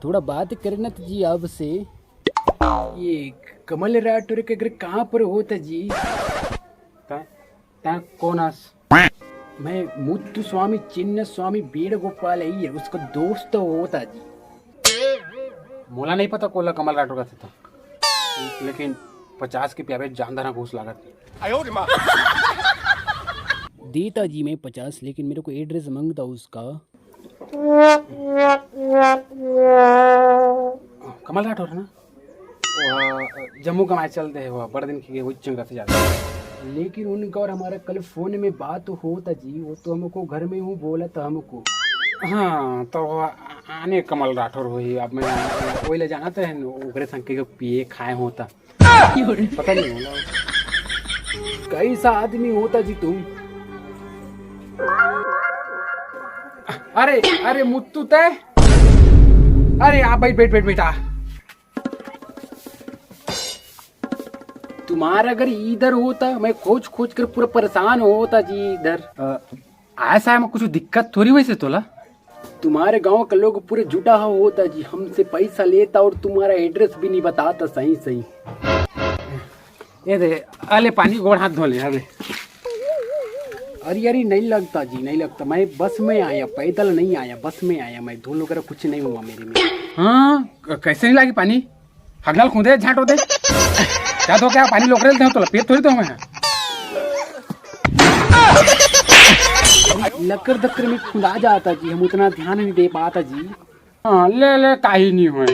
थोड़ा बात करना था जी आपसे। ये कमल राठौर के घर कहाँ पर होता जी? कौन आस? मैं मुत्तु स्वामी चिन्न स्वामी वेणुगोपाल अय्यर उसका दोस्त होता जी। मोला नहीं पता कोला कमल राठौर का था, लेकिन 50 के प्यारे जानदार घूस लागत देता जी। मैं 50, लेकिन मेरे को एड्रेस मांगता उसका। कमल राठौर ना, जम्मू कमाए चलते हैं, वह बड़े दिन की वो चंगा से जाते हैं। लेकिन उनका और हमारा कल फोन में बात होता जी। वो तो हमको घर में हूँ बोला था हमको। हाँ तो आने कमल राठौर हुई। अब मैं वही ले जाना था ओकरे संग के पिए खाए होता, पता नहीं होला कैसा आदमी होता जी तुम। अरे अरे मुत्तू तय, अरे आप बैठ बैठ बैठ बेटा। तुम्हारा अगर इधर होता मैं खोज खोज कर पूरा परेशान होता जी इधर। ऐसा है कुछ दिक्कत थोड़ी वैसे तोला। तुम्हारे गांव का लोग पूरे जुटा होता जी, हमसे पैसा लेता और तुम्हारा एड्रेस भी नहीं बताता सही सही। ये दे अले पानी गोड़ हाथ धो ले। अरे अरे अरे नहीं लगता जी, नहीं लगता। मैं बस में आया, पैदल नहीं आया, बस में आया मैं। धूल वगैरह कुछ नहीं हुआ मेरे में। हाँ कैसे नहीं लगी पानी? हगलाल खुदे झाट होते क्या तो क्या पानी लोग रहे तो पेट थोड़ी तो मैं लकर दक्कर में खुदा जाता जी। हम उतना ध्यान नहीं दे पाता जी। हाँ ले ले काही नहीं हुए।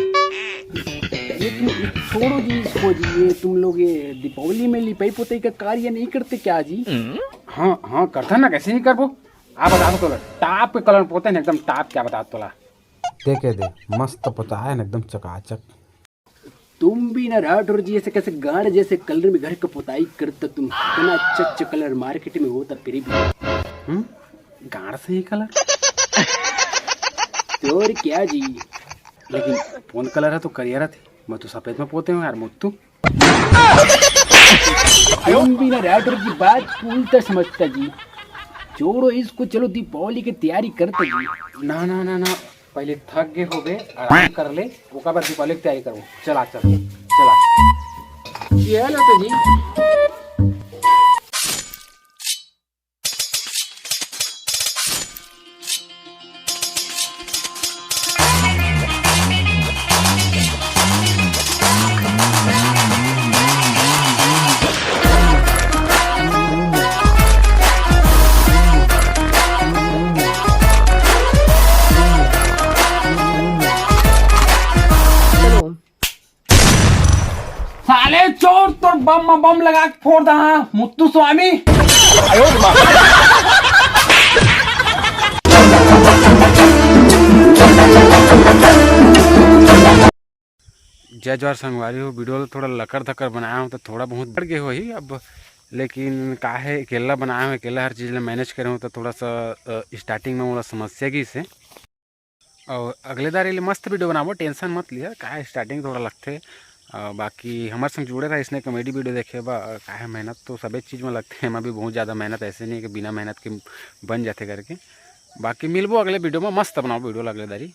छोड़ो जी इसको जी। ये तुम लोग ये दीपावली में लिपाई पोताई का कार्य नहीं करते क्या जी? हाँ हाँ करता ना, कैसे नहीं कर वो। आप बता दो तोला टाप के कलर पोते ना एकदम टाप। क्या बता तोला देखे दे मस्त पोता है ना एकदम चकाचक। तुम भी ना राठौर जी ऐसे कैसे गाढ़ जैसे कलर में घर का पोताई करता तुम। इतना अच्छा कलर मार्केट में होता फिर भी गाढ़ से ही कलर तो और क्या जी। लेकिन कौन कलर है तो करियर थे। मैं तो सफेद में पोते हूँ यार मुत्तू। तुम भी ना राठौर की बात को उल्टा समझता जी। छोड़ो इसको, चलो दीपावली की तैयारी करते जी। ना ना ना ना, पहले थक गए हो गए, आराम कर ले, ओका बाद दीपावली की तैयारी करो। चला चल चला ये लो तो जी। साले चोर तो बम बम लगा के फोड़ दहा मुत्तू स्वामी। जय जवाहर संगवारी हो। वीडियो थोड़ा लकर धकर बनाया हूँ तो थोड़ा बहुत बढ़ गए हो ही अब, लेकिन का है अकेला बनाया हूँ, अकेला हर चीज़ मैनेज करे हूँ तो थोड़ा सा स्टार्टिंग में थोड़ा समस्या की इसे। और अगले दार लिए मस्त वीडियो बनाबो, टेंशन मत लिया। का है स्टार्टिंग थोड़ा लगते बाकी हमारे संग जुड़े रहा इसने कॉमेडी वीडियो देखे बा। का है मेहनत तो सभी चीज़ में लगते हैं, हमें भी बहुत ज़्यादा मेहनत ऐसे नहीं है कि बिना मेहनत के बन जाते करके। बाकी मिलबो अगले वीडियो में, मस्त बनाओ वीडियो अगले दारी।